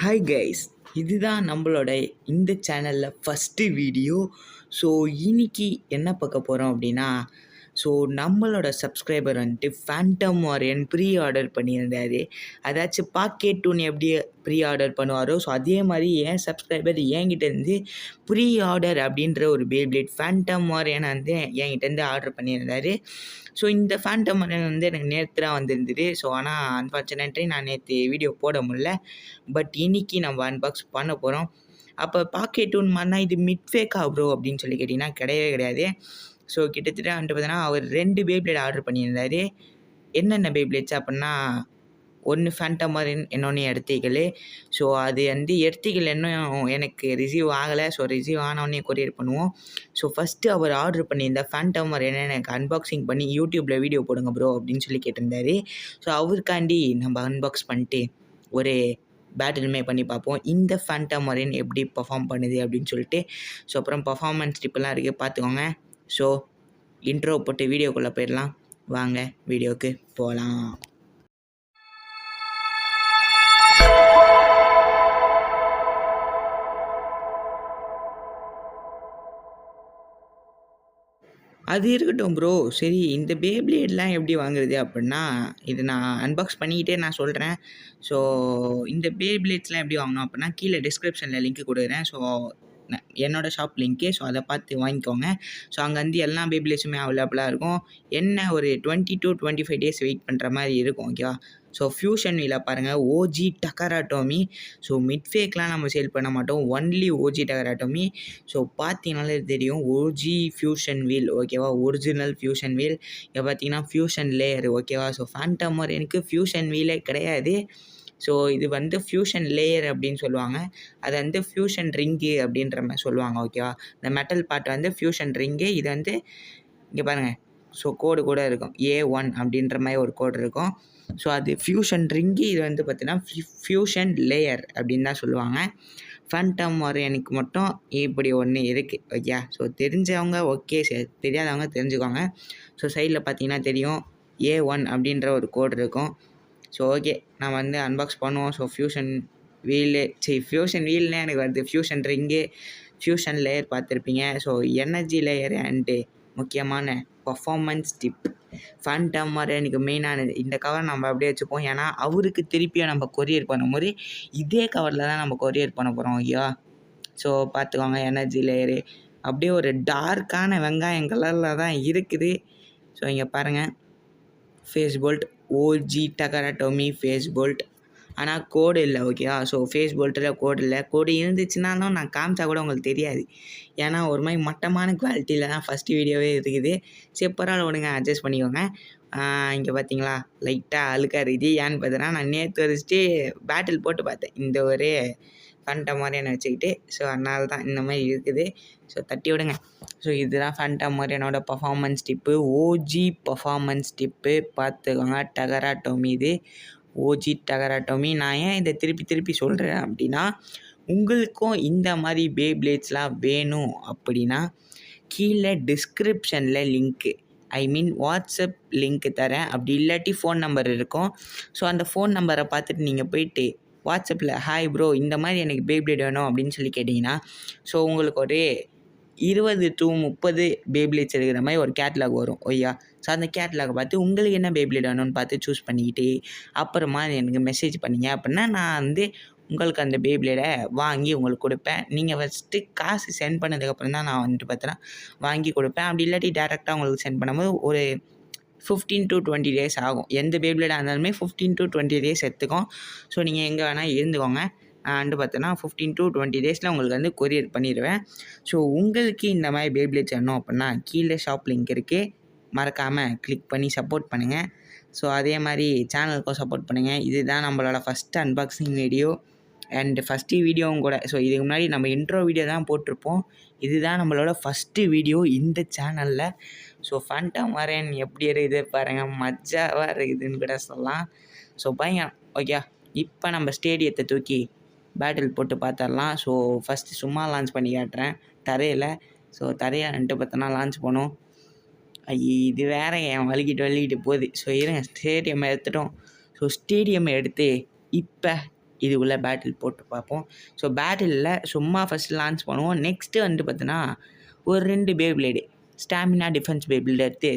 Hi guys, இதுதான் நம்மளோட இந்த சேனலில் ஃபஸ்ட்டு வீடியோ. ஸோ இன்னைக்கு என்ன பார்க்க போகிறோம் அப்படின்னா, ஸோ நம்மளோட சப்ஸ்கிரைபர் வந்துட்டு ஃபேண்டம் வாரியன் ப்ரீ ஆர்டர் பண்ணியிருந்தாரு. அதாச்சும் பாக்கெட் டூன் எப்படி ப்ரீ ஆர்டர் பண்ணுவாரோ, ஸோ அதே மாதிரி என் சப்ஸ்கிரைபர் என்கிட்டேருந்து ப்ரீ ஆர்டர் அப்படின்ற ஒரு பேப்ளேட் ஃபேண்டம் வாரியன் வந்து என்கிட்டேருந்து ஆர்டர் பண்ணியிருந்தார். ஸோ இந்த ஃபேண்டம் வாரியன் வந்து எனக்கு நேற்று தான் வந்திருந்தது. ஸோ ஆனால் அன்ஃபார்ச்சுனேட்லி நான் நேற்று வீடியோ போட முடியல. பட் இன்னைக்கு நம்ம அன்பாக்ஸ் பண்ண போகிறோம். அப்போ பாக்கெட் டூன் மாதிரினா இது மிட் ஃபேக்கா ப்ரோ அப்படின்னு சொல்லி கேட்டிங்கன்னா கிடையவே கிடையாது. ஸோ கிட்டத்தட்ட வந்துட்டு பார்த்தீங்கன்னா அவர் 2 பேப்ளேட் ஆர்டர் பண்ணியிருந்தார். என்னென்ன பேப்ளேட்ஸ் அப்படின்னா, ஒன்று ஃபேண்டம் வாரியன், இன்னொன்று எர்த்திகல். ஸோ அது வந்து எர்த்திகல் இன்னும் எனக்கு ரிசீவ் ஆகலை. ஸோ ரிசீவ் ஆனோடனே கொரியர் பண்ணுவோம். ஸோ ஃபஸ்ட்டு அவர் ஆர்டர் பண்ணியிருந்த ஃபேண்டம் வாரியனை எனக்கு அன்பாக்சிங் பண்ணி யூடியூப்பில் வீடியோ போடுங்க ப்ரோ அப்படின்னு சொல்லி கேட்டிருந்தாரு. ஸோ அவருக்காண்டி நம்ம அன்பாக்ஸ் பண்ணிட்டு ஒரு பேட்டிலுமே பண்ணி பார்ப்போம். இந்த ஃபேண்டம் வாரியன் எப்படி பர்ஃபார்ம் பண்ணுது அப்படின்னு சொல்லிட்டு. ஸோ அப்புறம் பர்ஃபார்மன்ஸ் டிப்பெல்லாம் இருக்குது, பார்த்துக்கோங்க. ஸோ இன்ட்ரோ போட்டு வீடியோக்குள்ளே போயிடலாம். வாங்க வீடியோவுக்கு போகலாம். அது இருக்கட்டும் ப்ரோ. சரி, இந்த பேப்ளேட்லாம் எப்படி வாங்குறது அப்படின்னா, இது நான் அன்பாக்ஸ் பண்ணிக்கிட்டே நான் சொல்கிறேன். ஸோ இந்த பேப்ளேட்ஸ்லாம் எப்படி வாங்கணும் அப்படின்னா, கீழே டிஸ்கிரிப்ஷனில் லிங்க் கொடுக்குறேன். ஸோ என்னோடய ஷாப் லிங்க்கு. ஸோ அதை பார்த்து வாங்கிக்கோங்க. ஸோ அங்கே வந்து எல்லா பேப்ளேட்ஸுமே அவைலபிளாக இருக்கும். என்ன ஒரு 20 to 25 டேஸ் வெயிட் பண்ணுற மாதிரி இருக்கும். ஓகேவா? ஸோ ஃப்யூஷன் வீலை பாருங்கள், ஓஜி டக்கராட்டோமி. ஸோ மிட் ஃபேக்லாம் நம்ம சேல் பண்ண மாட்டோம், ஒன்லி ஓஜி டக்கராட்டோமி. ஸோ பார்த்தீங்கனாலே தெரியும், ஓஜி ஃப்யூஷன் வீல். ஓகேவா? Original fusion wheel. இங்கே பார்த்தீங்கன்னா ஃப்யூஷன் லேயர். ஓகேவா? ஸோ ஃபேண்டம் வாரியனுக்கு ஃப்யூஷன் வீலே கிடையாது. ஸோ இது வந்து ஃப்யூஷன் லேயர் அப்படின்னு சொல்லுவாங்க. அது வந்து ஃப்யூஷன் ரிங்கு அப்படின்ற மாதிரி சொல்லுவாங்க. ஓகேவா? இந்த மெட்டல் பார்ட் வந்து ஃப்யூஷன் ரிங்கு. இது வந்து இங்கே பாருங்கள், ஸோ கோடு கூட இருக்கும், A1 அப்படின்ற மாதிரி ஒரு கோடு இருக்கும். ஸோ அது ஃப்யூஷன் ரிங்கு. இது வந்து பார்த்தீங்கன்னா ஃப்யூஷன் லேயர் அப்படின்னு தான் சொல்லுவாங்க. ஃபேண்டம் வாரியனுக்கு மட்டும் இப்படி ஒன்று இருக்குது. ஓகே? ஸோ தெரிஞ்சவங்க ஓகே, சரி, தெரியாதவங்க தெரிஞ்சுக்கோங்க. ஸோ சைடில் பார்த்தீங்கன்னா தெரியும், A1 அப்படின்ற ஒரு கோடு இருக்கும். ஸோ ஓகே, நான் வந்து அன்பாக்ஸ் பண்ணுவோம். ஸோ ஃப்யூஷன் வீலு, ஃப்யூஷன் வீல்னே எனக்கு வருது. ஃப்யூஷன் ரிங்கு, ஃப்யூஷன் லேயர் பார்த்துருப்பீங்க. ஸோ எனர்ஜி லேயர் அண்டு முக்கியமான பர்ஃபார்மன்ஸ் டிப். ஃபேண்டம் வாரியனுக்கு மெயினானது இந்த கவர் நம்ம அப்படியே வச்சுப்போம். ஏன்னா அவருக்கு திருப்பியும் நம்ம கொரியர் பண்ணும்போது இதே கவரில் தான் நம்ம கொரியர் பண்ண போகிறோம். ஓகேவா? ஸோ பார்த்துக்கோங்க, எனர்ஜி லேயரு அப்படியே ஒரு டார்க்கான வெங்காயம் கலரில் தான் இருக்குது. ஸோ இங்கே பாருங்கள், face bolt, OG Takara Tomy face bolt. ஆனால் கோடு இல்லை. ஓகேவா? ஸோ ஃபேஸ் போல்ட்டில் கோடு இல்லை. கோடு இருந்துச்சுனாலும் நான் காமிச்சா கூட உங்களுக்கு தெரியாது. ஏன்னா ஒரு மாதிரி மட்டமான குவாலிட்டியில் தான் ஃபஸ்ட்டு வீடியோவே இருக்குது. சரி, பரவாயில்ல, விடுங்க, அட்ஜஸ்ட் பண்ணிக்கோங்க. இங்கே பார்த்தீங்களா, லைட்டாக அழுக்காக இருக்குது. ஏன்னு பார்த்தீங்கன்னா, நான் நேற்று வச்சுட்டு பேட்டில் போட்டு பார்த்தேன் இந்த ஒரு ஃபேண்டம் வாரியனை வச்சுக்கிட்டு. ஸோ அதனால தான் இந்த மாதிரி இருக்குது. ஸோ தட்டி விடுங்க. ஸோ இதுதான் ஃபேண்டம் வாரியனோட performance tip, OG performance tip. பார்த்துக்கோங்க, டகராட்டோமி. இது ஓஜி டகராட்டோமி. நான் ஏன் இதை திருப்பி திருப்பி சொல்கிறேன் அப்படின்னா, உங்களுக்கும் இந்த மாதிரி பேப்ளேட்ஸ்லாம் வேணும் அப்படின்னா கீழே டிஸ்கிரிப்ஷனில் லிங்க்கு, ஐ மீன் வாட்ஸ்அப் லிங்க்கு தரேன். அப்படி இல்லாட்டி ஃபோன் நம்பர் இருக்கும். ஸோ அந்த ஃபோன் நம்பரை பார்த்துட்டு நீங்கள் போயிட்டு வாட்ஸ்அப்பில் ஹாய் ப்ரோ, இந்த மாதிரி எனக்கு பேப்ளேட் வேணும் அப்படின்னு சொல்லி கேட்டிங்கன்னா, ஸோ உங்களுக்கு ஒரு 20 to 30 பேப்ளேட்ஸ் இருக்கிற மாதிரி ஒரு கேட்லாக் வரும். ஓய்யா? ஸோ அந்த கேட்லாக் பார்த்து உங்களுக்கு என்ன பேப்ளேட் வேணும்னு பார்த்து சூஸ் பண்ணிக்கிட்டு அப்புறமா எனக்கு மெசேஜ் பண்ணிங்க அப்படின்னா நான் வந்து உங்களுக்கு அந்த பேப்ளேடை வாங்கி உங்களுக்கு கொடுப்பேன். நீங்கள் ஃபஸ்ட்டு காசு சென்ட் பண்ணதுக்கப்புறம் தான் நான் வந்துட்டு பார்த்தீங்கன்னா வாங்கி கொடுப்பேன். அப்படி இல்லாட்டி டேரெக்டாக உங்களுக்கு சென்ட் பண்ணும்போது ஒரு 15 to 20 டேஸ் ஆகும். எந்த பேப்ளேடாக இருந்தாலுமே 15 to 20 டேஸ் எடுத்துக்கும். ஸோ நீங்கள் எங்கே வேணால் இருந்துக்கோங்க. நான் வந்து பார்த்தோன்னா 15 to 20 டேஸில் உங்களுக்கு வந்து கொரியர் பண்ணிடுவேன். ஸோ உங்களுக்கு இந்த மாதிரி பேப்ளேட்ஸ் வேணும் அப்படின்னா கீழே ஷாப் லிங்க் இருக்குது, மறக்காமல் கிளிக் பண்ணி சப்போர்ட் பண்ணுங்கள். ஸோ அதே மாதிரி சேனலுக்கும் சப்போர்ட் பண்ணுங்கள். இதுதான் நம்மளோட first unboxing video and first வீடியோவும் கூட. ஸோ இதுக்கு முன்னாடி நம்ம இன்ட்ரோ வீடியோ தான் போட்டிருப்போம். இதுதான் நம்மளோட ஃபஸ்ட்டு வீடியோ இந்த சேனலில். ஸோ ஃபேண்டம் வாரியன் எப்படி இருக்குது பாருங்கள், மஜாவாக இருக்குதுன்னு கூட சொல்லலாம். ஸோ பையன் ஓகே, இப்போ நம்ம ஸ்டேடியத்தை தூக்கி பேட்டில் போட்டு பார்த்துடலாம். ஸோ ஃபஸ்ட்டு சும்மா லான்ச் பண்ணி காட்டுறேன் தரையில். ஸோ தரையை வந்துட்டு பார்த்தோன்னா லான்ச் பண்ணும். இது வேற என் வலிக்கிட்டு போகுது. ஸோ இருங்க, ஸ்டேடியம் எடுத்துட்டோம். ஸோ ஸ்டேடியம் எடுத்து இப்போ இதுக்குள்ளே பேட்டில் போட்டு பார்ப்போம். ஸோ பேட்டிலில் சும்மா ஃபஸ்ட்டு லான்ச் பண்ணுவோம். நெக்ஸ்ட்டு வந்து பார்த்தீங்கன்னா ஒரு 2 பேப்ளேடு ஸ்டாமினா டிஃபென்ஸ் பேப்ளேட் எடுத்து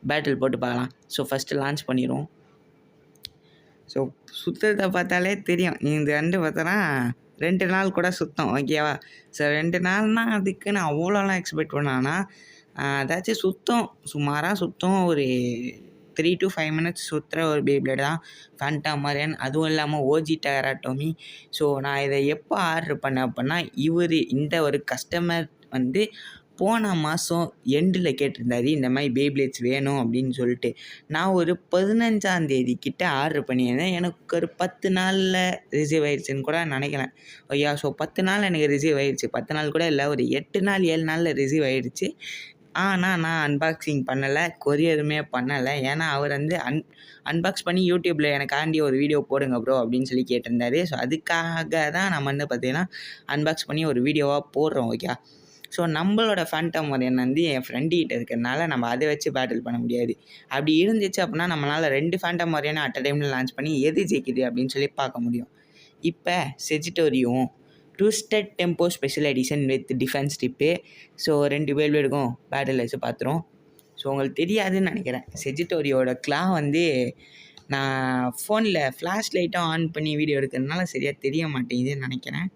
பேட்டில் போட்டு பார்க்கலாம். ஸோ ஃபஸ்ட்டு லான்ச் பண்ணிடுவோம். ஸோ சுத்தத்தை பார்த்தாலே தெரியும். இது வந்து பார்த்தோன்னா 2 நாள் கூட சுத்தம் ஓகேவா. ஸோ 2 நாள்னால் அதுக்குன்னு அவ்வளோலாம் எக்ஸ்பெக்ட் பண்ணான்னா ஏதாச்சும் சுத்தம் சுமாராக சுத்தம் ஒரு 3 to 5 மினிட்ஸ் சுற்றுற ஒரு பேப்ளேட் தான் ஃபேண்டாம் மரியன். அதுவும் இல்லாமல் ஓஜி டெராட்டோமி. ஸோ நான் இதை எப்போ ஆர்டர் பண்ணேன் அப்படின்னா இந்த ஒரு கஸ்டமர் வந்து போன மாதம் எண்டில் கேட்டிருந்தாரு இந்த மாதிரி பேப்ளேட்ஸ் வேணும் அப்படின்னு சொல்லிட்டு. நான் ஒரு 15ஆம் தேதி கிட்ட ஆர்டர் பண்ணியிருந்தேன். எனக்கு ஒரு 10 நாளில் ரிசீவ் ஆயிடுச்சுன்னு கூட நினைக்கிறேன் ஐயா. ஸோ 10 நாள் எனக்கு ரிசீவ் ஆயிடுச்சு. 10 நாள் கூட இல்லை, ஒரு 8 நாள் 7 நாளில் ரிசீவ் ஆயிடுச்சு. ஆனால் நான் அன்பாக்சிங் பண்ணலை, கொரியருமே பண்ணலை. ஏன்னா அவர் வந்து அன்பாக்ஸ் பண்ணி யூடியூப்பில் எனக்காண்டி ஒரு வீடியோ போடுங்க ப்ரோ அப்படின்னு சொல்லி கேட்டிருந்தாரு. ஸோ அதுக்காக தான் நம்ம வந்து பார்த்திங்கன்னா அன்பாக்ஸ் பண்ணி ஒரு வீடியோவாக போடுறோம் ஓகே. ஸோ நம்மளோட ஃபேண்டாம் மரியன் வந்து என் ஃப்ரெண்டுகிட்ட இருக்கிறனால நம்ம அதை வச்சு பேட்டில் பண்ண முடியாது. அப்படி இருந்துச்சு அப்படின்னா நம்மளால் 2 ஃபேண்டாம் மரியனை அட் அ டைமில் லான்ச் பண்ணி எது ஜெயிக்குது அப்படின்னு சொல்லி பார்க்க முடியும். இப்போ செஜிட்டோரியும் twisted tempo special edition with defence tip. So 2 பேப்ளேடுக்கும் பேட்டில் வச்சு பார்த்துரும். ஸோ உங்களுக்கு தெரியாதுன்னு நினைக்கிறேன், செஜிட்டோரியோட கிளா வந்து நான் ஃபோனில் ஃப்ளாஷ் லைட்டும் ஆன் பண்ணி வீடியோ எடுக்கிறதுனால சரியாக தெரிய மாட்டேங்குதுன்னு நினைக்கிறேன்.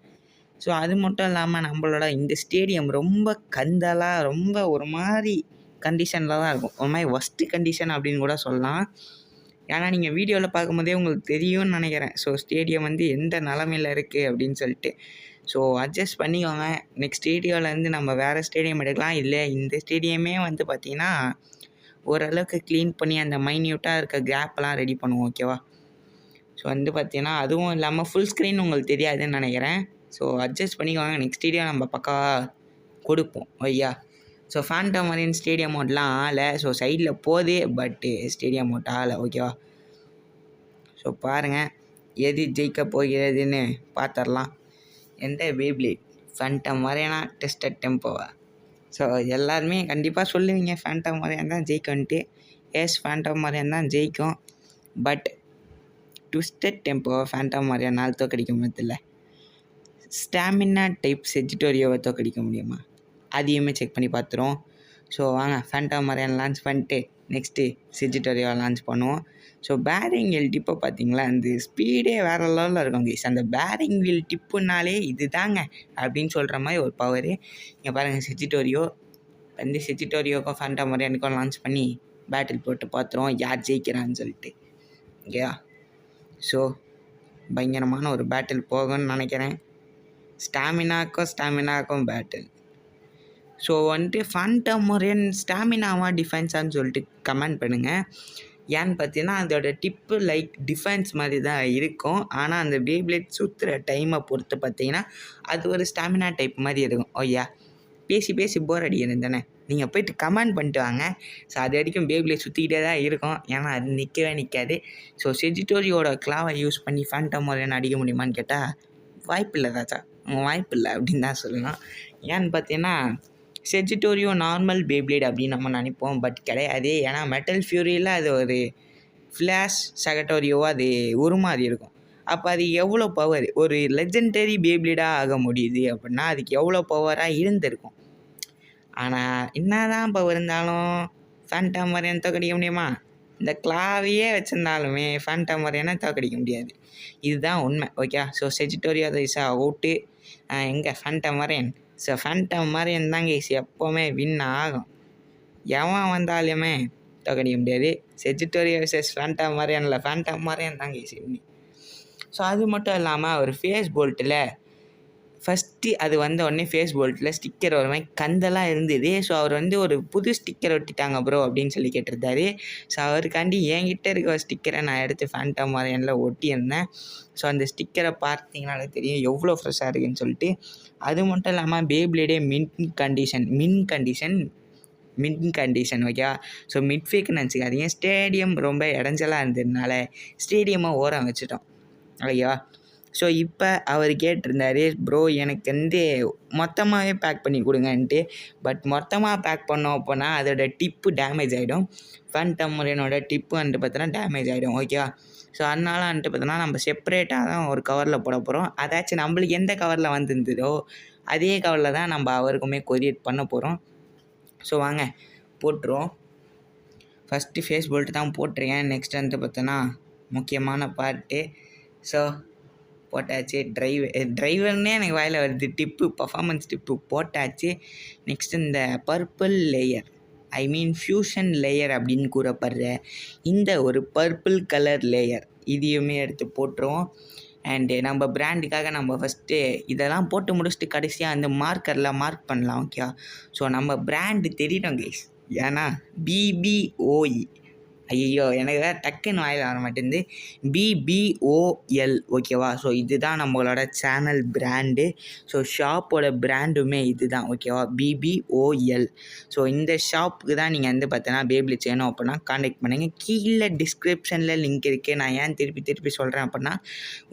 ஸோ அது மட்டும் இல்லாமல் நம்மளோட இந்த ஸ்டேடியம் ரொம்ப கந்தலாக ரொம்ப ஒரு மாதிரி கண்டிஷனில் தான் இருக்கும். ஒரு மாதிரி ஒஸ்ட்டு கண்டிஷன் அப்படின்னு கூட சொல்லலாம். ஏன்னா நீங்கள் வீடியோவில் பார்க்கும்போதே உங்களுக்கு தெரியும்னு நினைக்கிறேன். ஸோ ஸ்டேடியம் வந்து எந்த நிலமையில் இருக்குது அப்படின்னு சொல்லிட்டு. ஸோ அட்ஜஸ்ட் பண்ணிக்கோங்க. நெக்ஸ்ட் வீடியோவிலேருந்து நம்ம வேறு ஸ்டேடியம் எடுக்கலாம். இல்லை இந்த ஸ்டேடியமே வந்து பார்த்திங்கன்னா ஓரளவுக்கு க்ளீன் பண்ணி அந்த மைன்யூட்டாக இருக்க கேப்லாம் ரெடி பண்ணுவோம் ஓகேவா. ஸோ வந்து பார்த்திங்கன்னா அதுவும் இல்லாமல் ஃபுல் ஸ்க்ரீன் உங்களுக்கு தெரியாதுன்னு நினைக்கிறேன். ஸோ அட்ஜஸ்ட் பண்ணிக்கோங்க. நெக்ஸ்ட் வீடியோ நம்ம பக்காவாக கொடுப்போம் ஐயா. ஸோ ஃபேண்டாம் மரியன் ஸ்டேடியம் மோட்லாம் ஆகலை. ஸோ சைடில் போகுது, பட்டு ஸ்டேடியம் மோட் ஆகலை ஓகேவா. ஸோ பாருங்கள் எது ஜெயிக்க போகிறதுன்னு பார்த்துடலாம். எந்த பேப்ளேட் ஃபேண்டாம் மரியனா ட்விஸ்டட் டெம்போவா? ஸோ எல்லாருமே கண்டிப்பாக சொல்லுவீங்க ஃபேண்டாம் மரியன் தான் ஜெயிக்கும்ன்ட்டு. எஸ், ஃபேண்டாம் மரியன் தான் ஜெயிக்கும். பட் ட்விஸ்டட் டெம்போ ஃபேண்டாம் மரியனால் தோக்கடிக்க முடியல. ஸ்டாமினா டைப் செஜிட்டோரியோவை தோக்கடிக்க முடியுமா? அதையுமே செக் பண்ணி பார்த்துருவோம். ஸோ வாங்க ஃபேண்டாம் மரியன் லான்ச் பண்ணிட்டு நெக்ஸ்ட்டு செஜிட்டோரியோவை லான்ச் பண்ணுவோம். ஸோ பேரிங் வீல் டிப்பை பார்த்தீங்களா, அந்த ஸ்பீடே வேறு லெவலில் இருக்கும் கைஸ். அந்த பேரிங் வீல் டிப்புனாலே இது தாங்க அப்படின்னு சொல்கிற மாதிரி ஒரு பவர். இங்கே பாருங்கள் செஜிட்டோரியோ வந்து செஜிட்டோரியோக்கும் ஃபேண்டாம் மரியனுக்கும் லான்ச் பண்ணி பேட்டில் போட்டு பார்த்துருவோம் யார் ஜெயிக்கிறான்னு சொல்லிட்டு ஓகேயா. ஸோ பயங்கரமான ஒரு பேட்டில் போகும்னு நினைக்கிறேன். ஸ்டாமினாக்கும் பேட்டில். ஸோ வந்துட்டு ஃபேண்டாம் மரியன் ஸ்டாமினாவா டிஃபென்ஸான்னு சொல்லிட்டு கமெண்ட் பண்ணுங்கள். ஏன்னு பார்த்தீங்கன்னா அதோட டிப்பு லைக் டிஃபென்ஸ் மாதிரி தான் இருக்கும். ஆனால் அந்த பேப்ளேட் சுற்றுற டைமை பொறுத்து பார்த்தீங்கன்னா அது ஒரு ஸ்டாமினா டைப் மாதிரி இருக்கும் ஓய்யா. பேசி போர் அடிக்கிறது தானே, நீங்கள் போய்ட்டு கமெண்ட் பண்ணிட்டு வாங்க. ஸோ அது வரைக்கும் பேப்ளேட் சுற்றிக்கிட்டே தான் இருக்கும், ஏன்னா அது நிற்கவே நிற்காது. ஸோ செஜிட்டோரியோட கிளாவை யூஸ் பண்ணி ஃபேண்டாம் மரியன் அடிக்க முடியுமான்னு கேட்டால் வாய்ப்பில்லை ராஜா, வாய்ப்பில்லை அப்படின்னு தான் சொல்லலாம். ஏன்னு பார்த்தீங்கன்னா செஜிட்டோரியோ நார்மல் பேப்ளேட் அப்படின்னு நம்ம நினைப்போம், பட் கிடையாது. ஏன்னா மெட்டல் ஃபியூரியில் அது ஒரு ஃப்ளாஷ் சகட்டோரியோவாக அது உருமாறி இருக்கும். அப்போ அது எவ்வளோ பவர், ஒரு லெஜெண்டரி பேப்ளேடாக ஆக முடியுது அப்படின்னா அதுக்கு எவ்வளோ பவராக இருந்திருக்கும். ஆனால் என்ன தான் பவர் இருந்தாலும் ஃபேண்டாம் மரியன் தோக்கடிக்க முடியுமா? இந்த கிளாவையே வச்சுருந்தாலுமே ஃபேண்டாம் மரியனை தோக்கடிக்க முடியாது. இதுதான் உண்மை ஓகே. ஸோ செஜிட்டோரியோ ரைஸா அவுட்டு. எங்கே phantom Orion? So phantom Orion தாங்க எப்போவுமே வின் ஆகும். எவன் வந்தாலுமே தோக்கடிக்க முடியாது. செஜிட்டோரியோ வர்சஸ் ஃபேண்டாம் மரியனில் ஃபேண்டாம் மரியன் தாங்க வின். ஸோ அது மட்டும் இல்லாமல் ஒரு ஃபேஸ் போல்ட்டில் ஃபஸ்ட்டு அது வந்த உடனே ஃபேஸ் போல்ட்டில் ஸ்டிக்கர் ஒரு மாதிரி கந்தெல்லாம் இருந்தது. ஸோ அவர் வந்து ஒரு புது ஸ்டிக்கர் ஒட்டிட்டாங்க ப்ரோ அப்படின்னு சொல்லி கேட்டிருந்தாரு. ஸோ அவருக்காண்டி என்கிட்ட இருக்க ஸ்டிக்கரை நான் எடுத்து ஃபேண்டாம் மரியனில் ஒட்டியிருந்தேன். ஸோ அந்த ஸ்டிக்கரை பார்த்தீங்கன்னாலே தெரியும் எவ்வளோ ஃப்ரெஷ்ஷாக இருக்குதுன்னு சொல்லிட்டு. அது மட்டும் இல்லாமல் பேப்ளேடே மின் கண்டிஷன் ஓகே. ஸோ மிட்ஃபேக்குன்னு நினச்சிக்காதீங்க. ஸ்டேடியம் ரொம்ப இடைஞ்சலாக இருந்ததுனால ஸ்டேடியமாக ஓரம் வச்சுட்டோம் ஓகேவா. ஸோ இப்போ அவர் கேட்டிருந்தாரு, ப்ரோ எனக்கு வந்து மொத்தமாகவே பேக் பண்ணி கொடுங்கன்ட்டு. பட் மொத்தமாக பேக் பண்ணோம் அப்போனா அதோட டிப்பு டேமேஜ் ஆகிடும். ஃபேண்டம் ரெயினோட டிப்பு வந்துட்டு பார்த்தோன்னா டேமேஜ் ஆகிடும். ஓகேவா? ஸோ அதனால வந்துட்டு பார்த்தோன்னா நம்ம செப்பரேட்டாக தான் ஒரு கவரில் போட போகிறோம். அதாச்சும் நம்மளுக்கு எந்த கவரில் வந்திருந்ததோ அதே கவரில் தான் நம்ம அவருக்குமே கொரியர் பண்ண போகிறோம். ஸோ வாங்க போட்டுருவோம். ஃபஸ்ட்டு ஃபேஸ் போல்ட்டு தான் போட்டிருக்கேன். நெக்ஸ்ட் வந்துட்டு பார்த்தோன்னா முக்கியமான பார்ட்டு. ஸோ போட்டாச்சு. டிரைவர்னே எனக்கு வாயில் வருது. டிப்பு பர்ஃபார்மன்ஸ் டிப்பு போட்டாச்சு. நெக்ஸ்ட் இந்த பர்பிள் லேயர், ஐ மீன் ஃப்யூஷன் லேயர் அப்படின்னு கூறப்படுற இந்த ஒரு பர்பிள் கலர் லேயர் இதையுமே எடுத்து போட்டுருவோம். அண்டு நம்ம பிராண்டுக்காக நம்ம ஃபஸ்ட்டு இதெல்லாம் போட்டு முடிச்சுட்டு கடைசியாக அந்த மார்க்கரில் மார்க் பண்ணலாம். ஓகே. ஸோ நம்ம பிராண்டு தெரியணும் கைஸ். ஏன்னா BBOE, ஐயோ எனக்கு வேறு டக்குன்னு வாயில் வர மாட்டேங்குது. BBOL, ஓகேவா? ஸோ இதுதான் நம்மளோட சேனல் பிராண்டு. ஸோ ஷாப்போட பிராண்டுமே இது தான். ஓகேவா? BBOL. ஸோ இந்த ஷாப்புக்கு தான் நீங்கள் வந்து பார்த்தீங்கன்னா பேபிளிட்ஸ் வேணும் அப்படின்னா காண்டாக்ட் பண்ணுங்கள். கீழே டிஸ்கிரிப்ஷனில் லிங்க் இருக்குது. நான் ஏன் திருப்பி சொல்கிறேன் அப்படின்னா,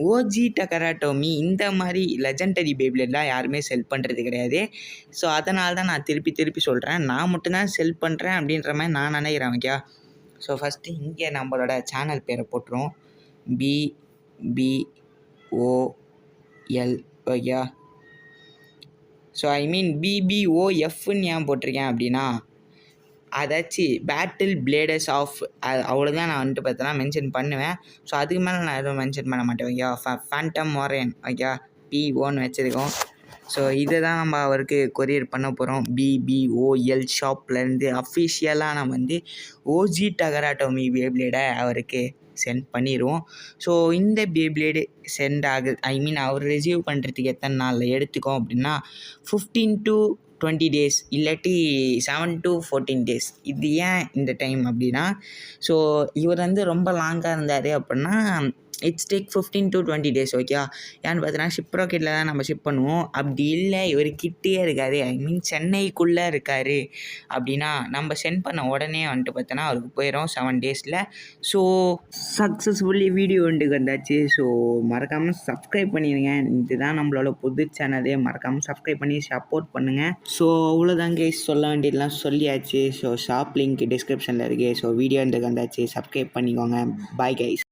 ஓஜி டகராட்டோமி இந்த மாதிரி லெஜெண்டரி பேபிளேட்லாம் யாருமே செல் பண்ணுறது கிடையாது. ஸோ அதனால தான் நான் திருப்பி சொல்கிறேன். நான் மட்டும்தான் செல் பண்ணுறேன் அப்படின்ற மாதிரி நான் நினைக்கிறேன். ஓகே. ஸோ ஃபஸ்ட்டு இங்கே நம்மளோட சேனல் பேரை போட்டுருவோம். BBOL. ஓகே. ஸோ ஐ மீன் BBOFன்னு ஏன் போட்டிருக்கேன் அப்படின்னா, அதாச்சும் பேட்டில் பிளேடர்ஸ் ஆஃப் அவ்வளோதான் நான் வந்துட்டு பார்த்தோன்னா மென்ஷன் பண்ணுவேன். ஸோ அதுக்கு மேலே நான் எதுவும் மென்ஷன் பண்ண மாட்டேன். Okay. Phantom warrior, okay, P1 வச்சுருக்கோம். ஸோ இதை தான் நம்ம அவருக்கு கொரியர் பண்ண போகிறோம். BBOL ஷாப்லேருந்து அஃபிஷியலாக நம்ம வந்து ஓஜி டகராட்டோமி பேபிளேடை அவருக்கு சென்ட் பண்ணிடுவோம். ஸோ இந்த பேபிளேடு சென்ட் ஆகுது, ஐ மீன் அவர் ரிசீவ் பண்ணுறதுக்கு எத்தனை நாளில் எடுத்துக்கோம் அப்படின்னா 15 to 20 days, இல்லாட்டி 7 to 14 days. இது ஏன் இந்த டைம் அப்படின்னா, ஸோ இவர் வந்து ரொம்ப லாங்காக இருந்தார் அப்படின்னா it's take 15 to 20 days. Okay. ஏன்னு பார்த்தீங்கன்னா ஷிப் ராக்கெட்டில் தான் நம்ம ஷிப் பண்ணுவோம். அப்படி இல்லை இவர் கிட்டே இருக்காரு, ஐ மீன் சென்னைக்குள்ளே இருக்கார் அப்படின்னா நம்ம சென்ட் பண்ண உடனே வந்துட்டு பார்த்தோன்னா அவருக்கு போயிடும் 7 daysல. ஸோ சக்ஸஸ்ஃபுல்லி வீடியோ வந்துட்டு வந்தாச்சு. ஸோ மறக்காமல் சப்ஸ்கிரைப் பண்ணிடுங்க. இதுதான் நம்மளோட புது சேனலே. மறக்காமல் சப்ஸ்கிரைப் பண்ணி சப்போர்ட் பண்ணுங்கள். ஸோ அவ்வளோதாங்க சொல்ல வேண்டியதெல்லாம் சொல்லியாச்சு. ஸோ ஷாப் லிங்க் டிஸ்கிரிப்ஷனில் இருக்குது. ஸோ வீடியோ வந்துட்டு வந்தாச்சு. சப்ஸ்கிரைப் பண்ணிக்கோங்க. Bye guys.